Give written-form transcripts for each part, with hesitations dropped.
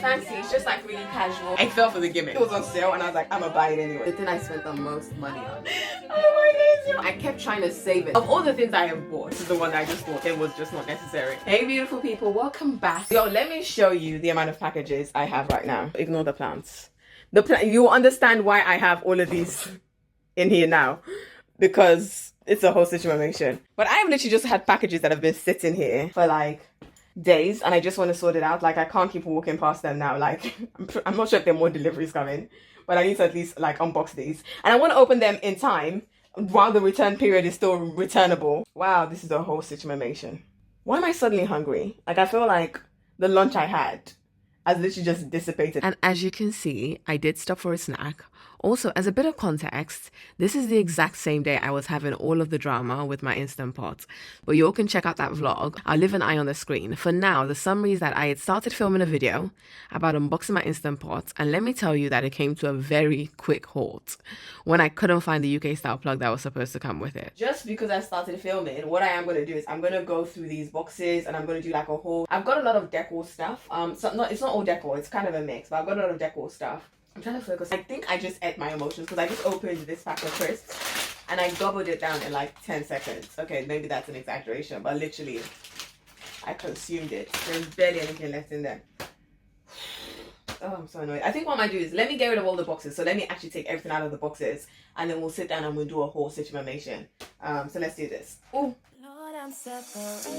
fancy, it's just like really casual. I fell for the gimmick. It was on sale and I was like, I'm gonna buy it anyway. The thing I spent the most money on. Oh my goodness. I kept trying to save it. Of all the things I have bought, this is the one that I just thought it was just not necessary. Hey beautiful people, welcome back. Yo, let me show you the amount of packages I have right now. Ignore the plants. You will understand why I have all of these in here now, because it's a whole situation. But I have literally just had packages that have been sitting here for like days and I just want to sort it out. Like I can't keep walking past them now. Like I'm not sure if there are more deliveries coming, but I need to at least like unbox these, and I want to open them in time while the return period is still returnable. Wow, this is a whole situation. Why am I suddenly hungry? Like I feel like the lunch I had has literally just dissipated. And as you can see, I did stop for a snack. Also, as a bit of context, this is the exact same day I was having all of the drama with my Instant Pot. But you all can check out that vlog. I'll leave an eye on the screen. For now, the summary is that I had started filming a video about unboxing my Instant Pot, and let me tell you that it came to a very quick halt when I couldn't find the UK style plug that was supposed to come with it. Just because I started filming, what I am going to do is I'm going to go through these boxes and I'm going to do like a haul. I've got a lot of Decor stuff. So it's not all Decor, it's kind of a mix, but I've got a lot of Decor stuff. I'm trying to focus. I think I just ate my emotions because I just opened this pack of crisps and I gobbled it down in like 10 seconds. Okay, maybe that's an exaggeration, but literally I consumed it. There's barely anything left in there. Oh, I'm so annoyed. I think what I might do is let me get rid of all the boxes. So let me actually take everything out of the boxes and then we'll sit down and we'll do a whole situation. So let's do this. Oh. Lord, I'm separated.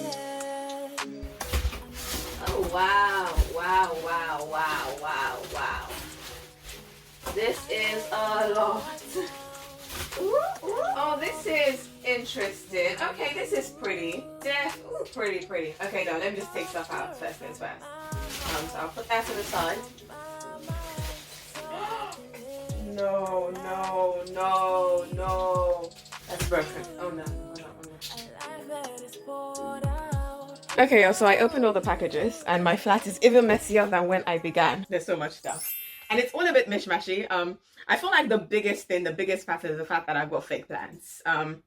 Oh, wow. Wow, wow, wow, wow, wow. This is a lot. Oh, this is interesting. Okay, this is pretty. Ooh, pretty. Okay, now let me just take stuff out first things first. So I'll put that to the side. No. That's broken. Oh no. Okay, so I opened all the packages and my flat is even messier than when I began. There's so much stuff. And it's all a bit mishmashy. I feel like the biggest part is the fact that I've got fake plants. And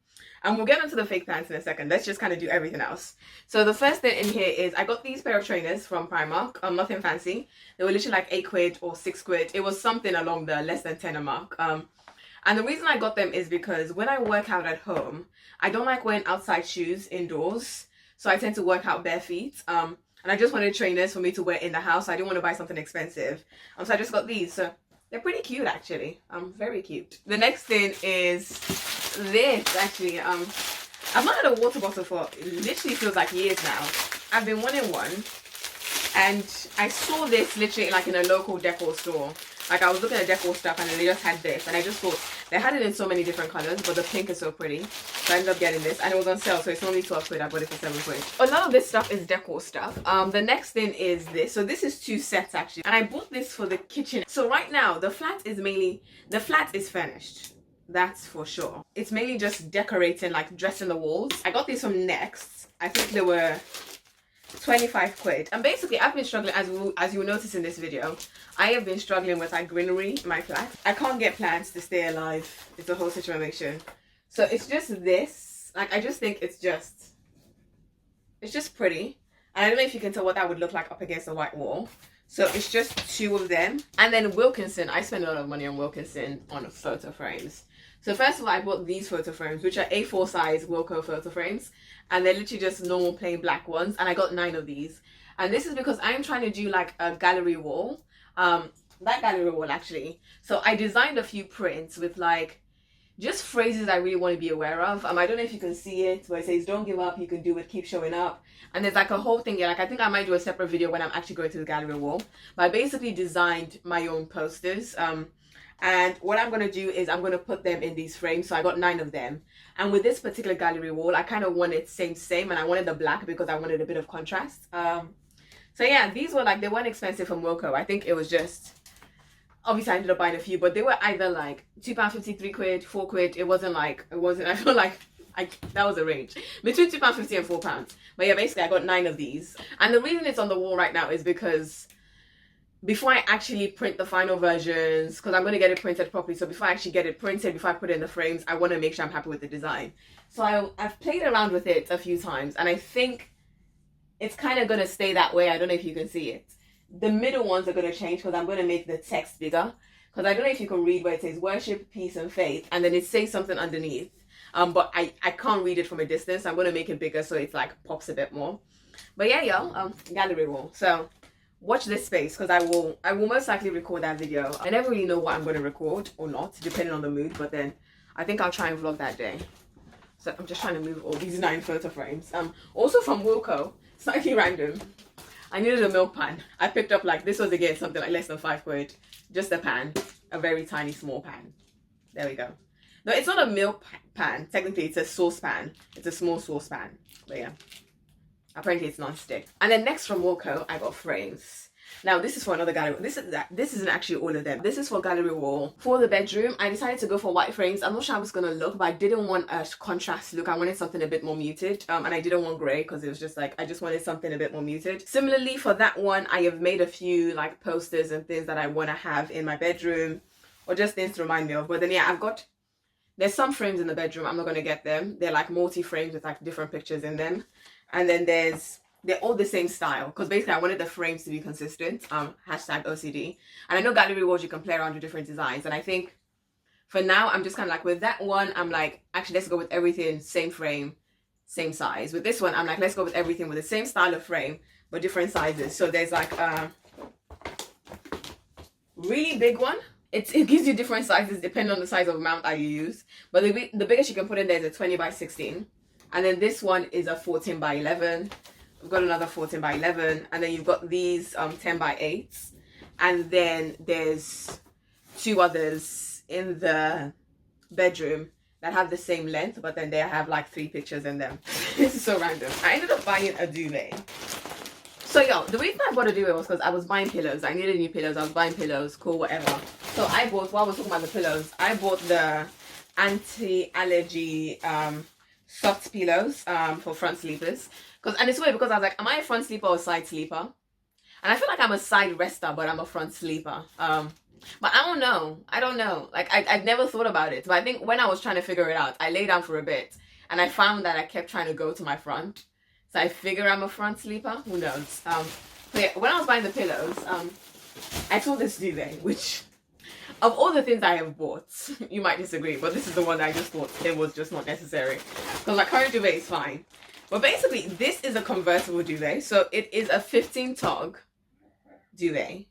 we'll get into the fake plants in a second. Let's just kind of do everything else. So the first thing in here is I got these pair of trainers from Primark. Nothing fancy. They were literally like £8 or £6. It was something along the less than tenner mark. And the reason I got them is because when I work out at home, I don't like wearing outside shoes indoors. So I tend to work out bare feet. And I just wanted trainers for me to wear in the house. I didn't want to buy something expensive. So I just got these. So they're pretty cute, actually. Very cute. The next thing is this, actually. I've not had a water bottle for, it literally feels like years now. I've been wanting one. And I saw this literally like in a local Decor store. Like I was looking at Decor stuff and they just had this. And I just thought, they had it in so many different colors, but the pink is so pretty. So I ended up getting this and it was on sale. So it's only £12. I bought it for £7. A lot of this stuff is Decor stuff. The next thing is this. So this is 2 sets actually. And I bought this for the kitchen. So right now, the flat is furnished. That's for sure. It's mainly just decorating, like dressing the walls. I got these from Next. I think they were £25. And basically I've been struggling, as you will notice in this video, I have been struggling with like greenery in my flat. I can't get plants to stay alive. It's a whole situation. So it's just this. Like I just think it's just pretty. And I don't know if you can tell what that would look like up against a white wall. So it's just 2 of them. And then Wilkinson, I spend a lot of money on Wilkinson on photo frames. So first of all, I bought these photo frames, which are A4 size Wilco photo frames. And they're literally just normal plain black ones. And I got 9 of these. And this is because I'm trying to do like a gallery wall. That gallery wall actually. So I designed a few prints with like just phrases I really want to be aware of. I don't know if you can see it, but it says, don't give up, you can do it, keep showing up. And there's like a whole thing here. Like I think I might do a separate video when I'm actually going to the gallery wall. But I basically designed my own posters. And what I'm going to do is I'm going to put them in these frames. So I got 9 of them. And with this particular gallery wall, I kind of wanted same. And I wanted the black because I wanted a bit of contrast. So yeah, these were like, they weren't expensive from Wilco. I think it was just, obviously I ended up buying a few, but they were either like £2.50, £3, £4. It wasn't, I feel like that was a range. Between £2.50 and £4. But yeah, basically I got 9 of these. And the reason it's on the wall right now is because before I actually print the final versions, because I'm going to get it printed properly, so before I actually get it printed, before I put it in the frames, I want to make sure I'm happy with the design. So I've played around with it a few times, and I think it's kind of going to stay that way. I don't know if you can see it. The middle ones are going to change because I'm going to make the text bigger. Because I don't know if you can read where it says worship, peace, and faith. And then it says something underneath. But I can't read it from a distance. I'm going to make it bigger so it like pops a bit more. But yeah, y'all, gallery wall. So watch this space because I will most likely record that video. I never really know what I'm going to record or not, depending on the mood. But then I think I'll try and vlog that day. So I'm just trying to move all these 9 photo frames. Also from Wilco, slightly random. I needed a milk pan. I picked up like, this was again something like less than 5 quid. Just a pan, a very tiny small pan. There we go. No, it's not a milk pan. Technically, it's a saucepan. It's a small saucepan. But yeah, apparently it's non-stick. And then next from Wilco, I got frames. Now this is for another gallery. This isn't actually all of them. This is for gallery wall. For the bedroom, I decided to go for white frames. I'm not sure how it's gonna look, but I didn't want a contrast look. I wanted something a bit more muted. And I didn't want grey because it was just like, I just wanted something a bit more muted. Similarly for that one, I have made a few like posters and things that I want to have in my bedroom, or just things to remind me of. But then yeah, there's some frames in the bedroom. I'm not gonna get them. They're like multi-frames with like different pictures in them. And then they're all the same style because basically I wanted the frames to be consistent. Hashtag OCD. And I know gallery walls you can play around with different designs, and I think for now I'm just kind of like, with that one I'm like, actually let's go with everything same frame, same size. With this one I'm like, let's go with everything with the same style of frame but different sizes. So there's like a really big one. It gives you different sizes depending on the size of mount that you use, but the biggest you can put in there is a 20 by 16, and then this one is a 14 by 11. We've got another 14 by 11, and then you've got these 10 by 8s, and then there's 2 others in the bedroom that have the same length, but then they have like 3 pictures in them. This is so random. I ended up buying a duvet. So y'all, the reason I bought a duvet was because I was buying pillows. I needed new pillows. I was buying pillows, cool, whatever. So I bought, while I was talking about the pillows, I bought the anti-allergy soft pillows for front sleepers. And it's weird because I was like, am I a front sleeper or a side sleeper? And I feel like I'm a side rester, but I'm a front sleeper. But I don't know. Like, I've never thought about it. But I think when I was trying to figure it out, I lay down for a bit. And I found that I kept trying to go to my front. So I figure I'm a front sleeper. Who knows? But yeah, when I was buying the pillows, I saw this duvet, which, of all the things I have bought, you might disagree, but this is the one that I just thought it was just not necessary. Because my current duvet is fine. But basically, this is a convertible duvet. So it is a 15 tog duvet.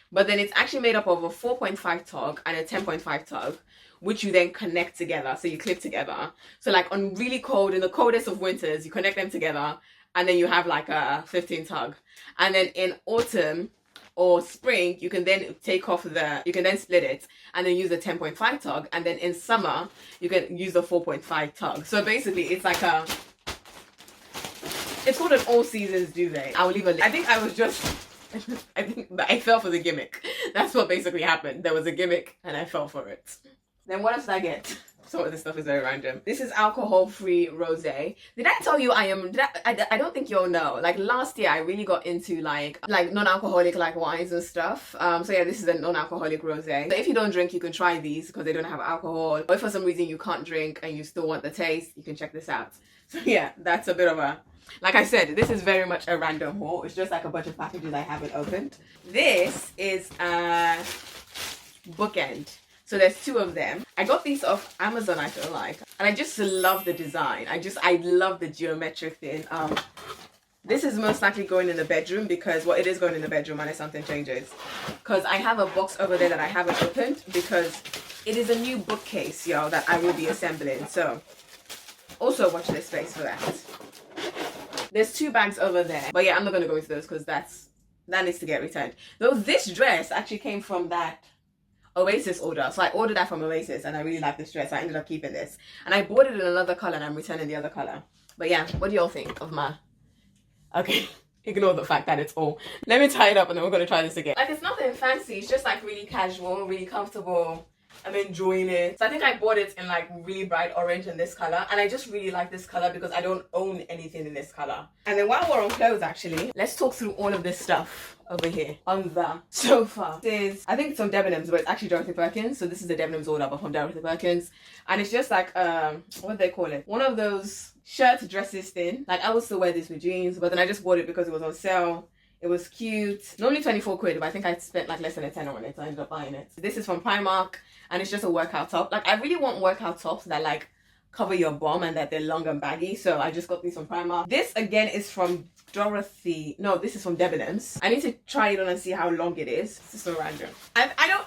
But then it's actually made up of a 4.5 tog and a 10.5 tog, which you then connect together. So you clip together. So like on really cold, in the coldest of winters, you connect them together. And then you have like a 15 tog. And then in autumn or spring, you can then take off you can then split it and then use the 10.5 tog. And then in summer, you can use the 4.5 tog. So basically, it's like it's called an all seasons duvet. I will leave a link. I think I fell for the gimmick. That's what basically happened. There was a gimmick and I fell for it. Then what else did I get? Some of this stuff is very random. This is alcohol-free rosé. Did I tell you I don't think you'll know. Like last year I really got into like non-alcoholic like wines and stuff. So yeah, this is a non-alcoholic rosé. So if you don't drink, you can try these because they don't have alcohol. Or if for some reason you can't drink and you still want the taste, you can check this out. So yeah, that's a bit of a, like I said, this is very much a random haul. It's just like a bunch of packages I haven't opened. This is a bookend. So there's 2 of them. I got these off Amazon, I feel like. And I just love the design. I love the geometric thing. This is most likely going in the bedroom because, well, it is going in the bedroom unless something changes. Because I have a box over there that I haven't opened because it is a new bookcase, y'all, that I will be assembling. So also watch this space for that. There's 2 bags over there. But yeah, I'm not going to go into those because that needs to get returned. Though this dress actually came from that Oasis order. So I ordered that from Oasis and I really like this dress. So I ended up keeping this. And I bought it in another color and I'm returning the other color. But yeah, what do y'all think of my... Okay, ignore the fact that it's all... Let me tie it up and then we're going to try this again. Like, it's nothing fancy. It's just like really casual, really comfortable. I'm enjoying it. So I think I bought it in like really bright orange in this color. And I just really like this color because I don't own anything in this color. And then while we're on clothes actually, let's talk through all of this stuff over here on the sofa. This is, I think it's from Debenhams, but it's actually Dorothy Perkins. So this is the Debenhams order, but from Dorothy Perkins. And it's just like, what do they call it? One of those shirt dresses thing. Like I would still wear this with jeans, but then I just bought it because it was on sale. It was cute. Normally 24 quid, but I think I spent like less than a tenner on it, so I ended up buying it. This is from Primark, and it's just a workout top. Like, I really want workout tops that like cover your bum and that they're long and baggy, so I just got these from Primark. This again is from Dorothy. No, this is from Debenhams. I need to try it on and see how long it is. This is so random.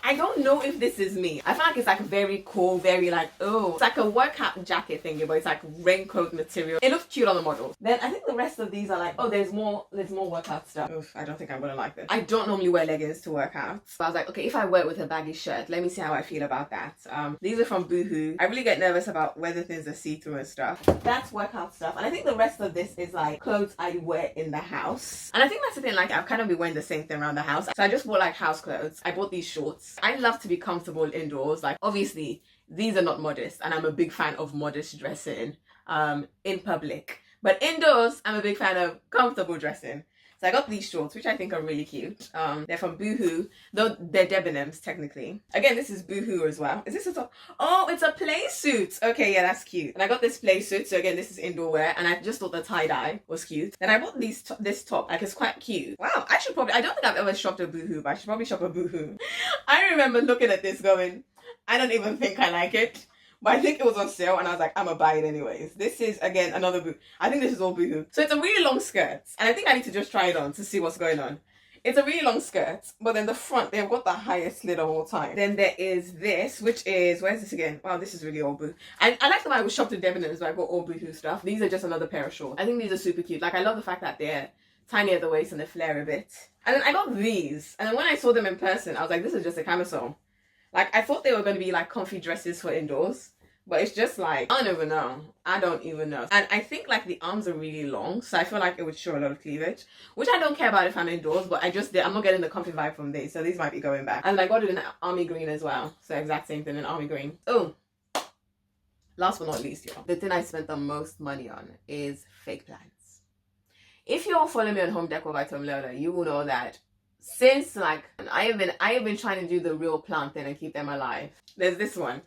I don't know if this is me. I feel like it's like very cool, very like, oh, it's like a workout jacket thingy, but it's like raincoat material. It looks cute on the model. Then I think the rest of these are like, oh, there's more workout stuff. Oof, I don't think I'm gonna like this. I don't normally wear leggings to work out, but I was like, okay, if I wear it with a baggy shirt, let me see how I feel about that. These are from Boohoo. I really get nervous about whether things are see-through and stuff. That's workout stuff, and I think the rest of this is like clothes I wear in the house. And I think that's the thing, like I've kind of been wearing the same thing around the house. So I just bought like house clothes. I bought these shorts. I love to be comfortable indoors. Like, obviously these are not modest, and I'm a big fan of modest dressing in public, but indoors I'm a big fan of comfortable dressing. So I got these shorts, which I think are really cute. They're from Boohoo, though they're Debenhams technically. Again, this is Boohoo as well. Is this a top? Oh, it's a play suit. Okay, yeah, that's cute. And I got this play suit, so again, this is indoor wear, and I just thought the tie-dye was cute. Then I bought this top, like it's quite cute. Wow, I don't think I've ever shopped at Boohoo, but I should probably shop at Boohoo. I remember looking at this going, I don't even think I like it. But I think it was on sale, and I was like, I'm gonna buy it anyways. This is, again, another Boohoo. I think this is all Boohoo. So it's a really long skirt, and I think I need to just try it on to see what's going on. It's a really long skirt, but then the front, they've got the highest slit of all time. Then there is this, which is, where's this again? Wow, this is really old Boohoo. I like that I was shopped at Debenhams, but I got all Boohoo stuff. These are just another pair of shorts. I think these are super cute. Like, I love the fact that they're tiny at the waist and they flare a bit. And then I got these, and then when I saw them in person, I was like, this is just a camisole. Like, I thought they were going to be like comfy dresses for indoors. But it's just like, I don't even know. I don't even know. And I think like the arms are really long, so I feel like it would show a lot of cleavage, which I don't care about if I'm indoors, but I'm not getting the comfy vibe from these, so these might be going back. And I got it in army green as well, so exact same thing in army green. Oh, last but not least, y'all, the thing I spent the most money on is fake plants. If you all follow me on Home Decor by Tom Leona, you will know that since like I have been trying to do the real plant thing and keep them alive. There's this one,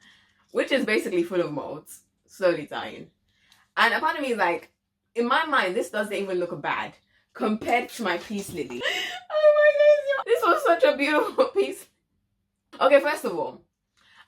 which is basically full of molds, slowly dying. And a part of me is like, in my mind, this doesn't even look bad compared to my peace lily. Oh my goodness, this was such a beautiful piece. Okay, first of all,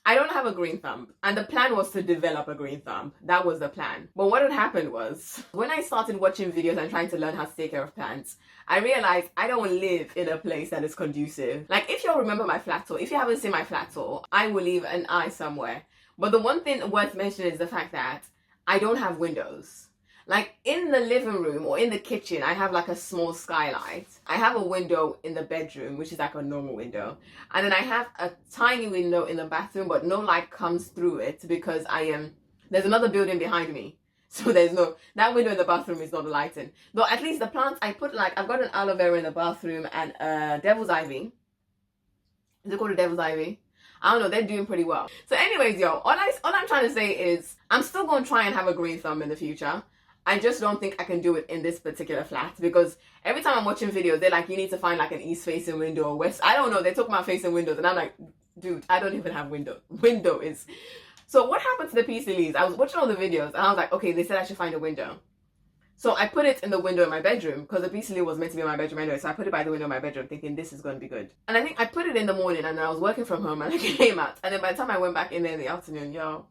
I don't have a green thumb, and the plan was to develop a green thumb. That was the plan. But what had happened was, when I started watching videos and trying to learn how to take care of plants, I realized I don't live in a place that is conducive. Like, if y'all remember my flat tour, if you haven't seen my flat tour, I will leave an eye somewhere. But the one thing worth mentioning is the fact that I don't have windows. Like, in the living room or in the kitchen, I have like a small skylight. I have a window in the bedroom, which is like a normal window. And then I have a tiny window in the bathroom, but no light comes through it because there's another building behind me. So that window in the bathroom is not lighting. Though at least the plants I put, like, I've got an aloe vera in the bathroom and devil's ivy. Is it called a devil's ivy? I don't know, they're doing pretty well. So anyways, yo, all I'm trying to say is I'm still going to try and have a green thumb in the future. I just don't think I can do it in this particular flat, because every time I'm watching videos, they're like, you need to find like an east facing window or west. I don't know, they talk about facing windows, and I'm like, dude, I don't even have window is. So what happened to the peace lilies? I was watching all the videos and I was like, okay, they said I should find a window. So I put it in the window in my bedroom, because the peace lily was meant to be in my bedroom anyway. So I put it by the window in my bedroom thinking this is going to be good. And I think I put it in the morning, and I was working from home, and I came out. And then by the time I went back in there in the afternoon, yo,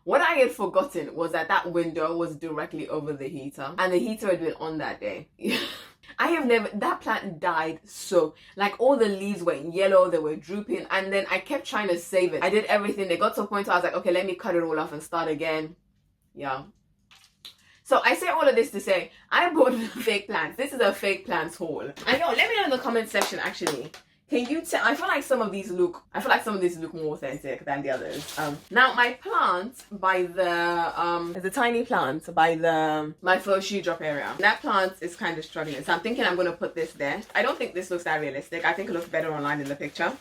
what I had forgotten was that window was directly over the heater, and the heater had been on that day. That plant died, so like all the leaves were yellow, they were drooping, and then I kept trying to save it. I did everything. They got to a point where I was like, okay, let me cut it all off and start again. Yeah. So I say all of this to say, I bought fake plants. This is a fake plants haul. I know, let me know in the comment section actually. Can you tell? I feel like some of these look more authentic than the others. Now my plant by the tiny plant by my faux shoe drop area. That plant is kind of struggling, so I'm thinking I'm gonna put this there. I don't think this looks that realistic. I think it looks better online in the picture,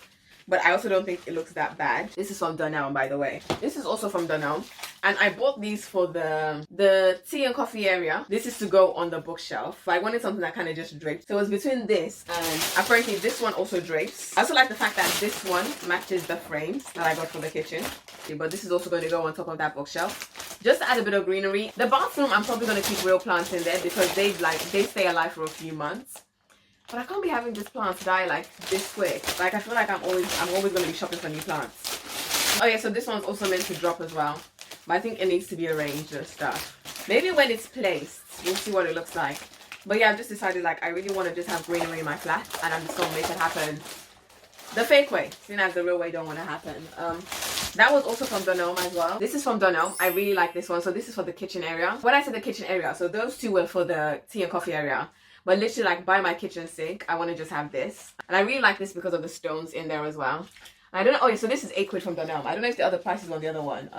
but I also don't think it looks that bad. This is from Dunelm, by the way. This is also from Dunelm, And I bought these for the tea and coffee area. This is to go on the bookshelf. I wanted something that kind of just draped. So it was between this and apparently this one also drapes. I also like the fact that this one matches the frames that I got for the kitchen. But this is also going to go on top of that bookshelf. Just to add a bit of greenery. The bathroom, I'm probably going to keep real plants in there because they stay alive for a few months. But I can't be having these plants die like this quick. Like I feel like I'm always going to be shopping for new plants. Oh yeah, so this one's also meant to drop as well. But I think it needs to be arranged and stuff. Maybe when it's placed, we'll see what it looks like. But yeah, I've just decided like I really want to just have greenery in my flat, and I'm just going to make it happen the fake way, seeing as the real way don't want to happen. That was also from Dunelm as well. This is from Dunelm. I really like this one. So this is for the kitchen area. When I said the kitchen area, so those two were for the tea and coffee area. But literally like by my kitchen sink, I want to just have this. And I really like this because of the stones in there as well. I don't know. Oh yeah, so this is £8 from Dunelm. I don't know if the other prices on the other one.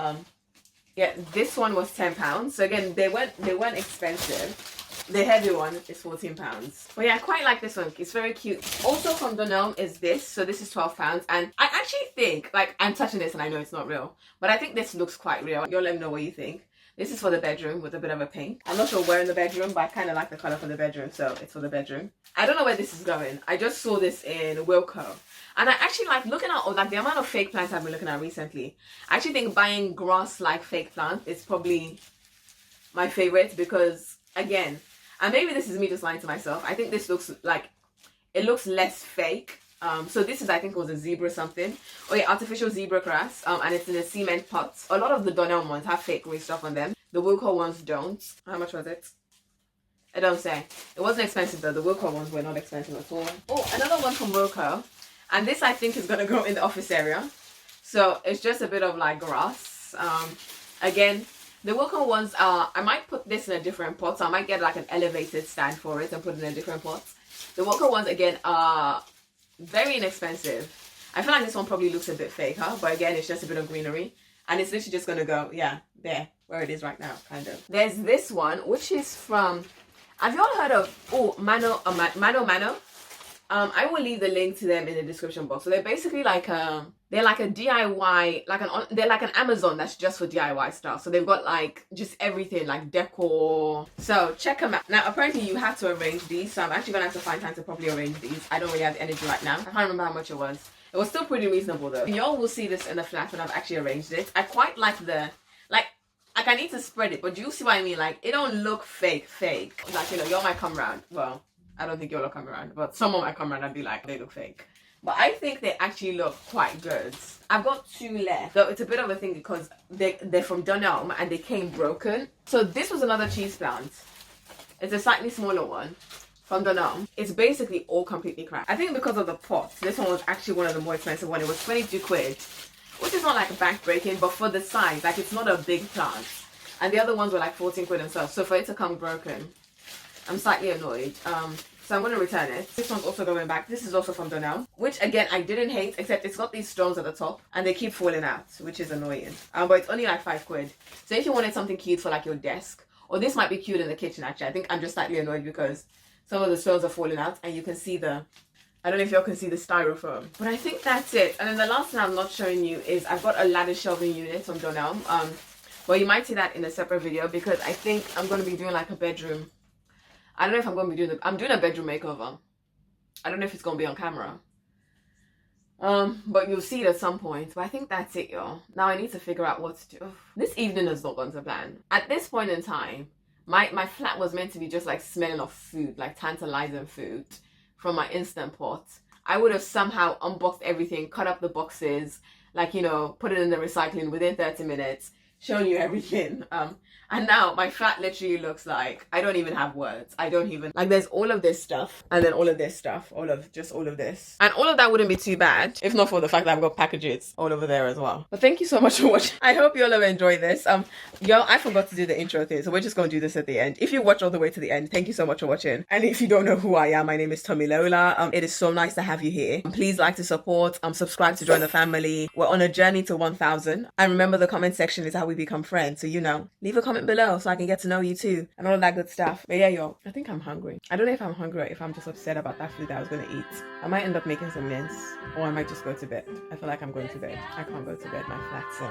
Yeah, this one was £10. So again, they weren't expensive. The heavy one is £14. But yeah, I quite like this one. It's very cute. Also from Dunelm is this. So this is £12. And I actually think, like, I'm touching this and I know it's not real, but I think this looks quite real. You'll let me know what you think. This is for the bedroom with a bit of a pink. I'm not sure where in the bedroom, but I kind of like the color for the bedroom, so it's for the bedroom. I don't know where this is going. I just saw this in Wilko. And I actually like looking at like the amount of fake plants I've been looking at recently. I actually think buying grass like fake plant is probably my favorite because, again, and maybe this is me just lying to myself, I think this looks like, it looks less fake. So this is, I think it was a zebra something. Oh yeah, artificial zebra grass. And it's in a cement pot. A lot of the Dunelm ones have fake green stuff on them. The Wilko ones don't. How much was it? I don't say. It wasn't expensive though. The Wilko ones were not expensive at all. Oh, another one from Wilko. And this I think is going to go in the office area. So it's just a bit of like grass. Again, the Wilko ones are, I might put this in a different pot. So I might get like an elevated stand for it and put it in a different pot. The Wilko ones again are very inexpensive. I feel like this one probably looks a bit fake, huh? But again, it's just a bit of greenery. And it's literally just going to go, yeah, there, where it is right now, kind of. There's this one, which is from, have you all heard of, Mano? I will leave the link to them in the description box. So they're basically like they're like a DIY, they're like an Amazon that's just for DIY stuff. So they've got like just everything like decor. So check them out. Now apparently you have to arrange these, so I'm actually gonna have to find time to properly arrange these. I don't really have the energy right now. I can't remember how much it was. It was still pretty reasonable though. Y'all will see this in the flat when I've actually arranged it. I quite like the like I need to spread it, but do you see what I mean? Like it don't look fake. Like, you know, y'all might come around. Well, I don't think y'all will come around, but someone might come around and be like, they look fake. But I think they actually look quite good. I've got two left. So it's a bit of a thing because they're from Dunelm and they came broken. So this was another cheese plant. It's a slightly smaller one from Dunelm. It's basically all completely cracked. I think because of the pot, this one was actually one of the more expensive ones. It was 22 quid, which is not like back breaking, but for the size, like it's not a big plant. And the other ones were like 14 quid and stuff. So for it to come broken, I'm slightly annoyed. So I'm going to return it. This one's also going back. This is also from Dunelm, which again, I didn't hate, except it's got these stones at the top and they keep falling out, which is annoying. But it's only like 5 quid. So if you wanted something cute for like your desk, or this might be cute in the kitchen actually. I think I'm just slightly annoyed because some of the stones are falling out and you can see the, I don't know if y'all can see the styrofoam. But I think that's it. And then the last thing I'm not showing you is I've got a ladder shelving unit from Dunelm. Well, you might see that in a separate video because I think I'm going to be doing like a bedroom. I don't know if I'm going to be doing I'm doing a bedroom makeover. I don't know if it's going to be on camera. But you'll see it at some point. But I think that's it, y'all. Now I need to figure out what to do. This evening has not gone to plan. At this point in time, my flat was meant to be just like smelling of food, like tantalizing food from my Instant Pot. I would have somehow unboxed everything, cut up the boxes, like, you know, put it in the recycling within 30 minutes, shown you everything. And now my flat literally looks like, I don't even have words. I don't even, like there's all of this stuff and then all of this stuff, all of this. And all of that wouldn't be too bad if not for the fact that I've got packages all over there as well. But thank you so much for watching. I hope you all have enjoyed this. Yo, I forgot to do the intro thing, so we're just going to do this at the end. If you watch all the way to the end, thank you so much for watching. And if you don't know who I am, my name is Tommy Lola. It is so nice to have you here. Please like to support, subscribe to join the family. We're on a journey to 1,000. And remember, the comment section is how we become friends. So, you know, leave a comment below so I can get to know you too and all of that good stuff. But yeah, y'all, I think I'm hungry. I don't know if I'm hungry or if I'm just upset about that food that I was going to eat. I might end up making some mince or I might just go to bed. I feel like I'm going to bed. I can't go to bed, my flat's so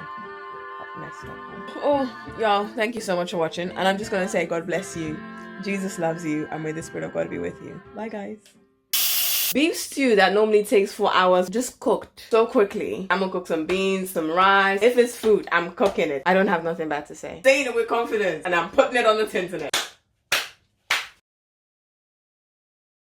messed up. Oh, y'all, thank you so much for watching. And I'm just gonna say God bless you. Jesus loves you, and may the Spirit of God be with you. Bye, guys. Beef stew that normally takes 4 hours just cooked so quickly. I'm gonna cook some beans, some rice. If it's food, I'm cooking it. I don't have nothing bad to say. Saying it with confidence, and I'm putting it on the internet.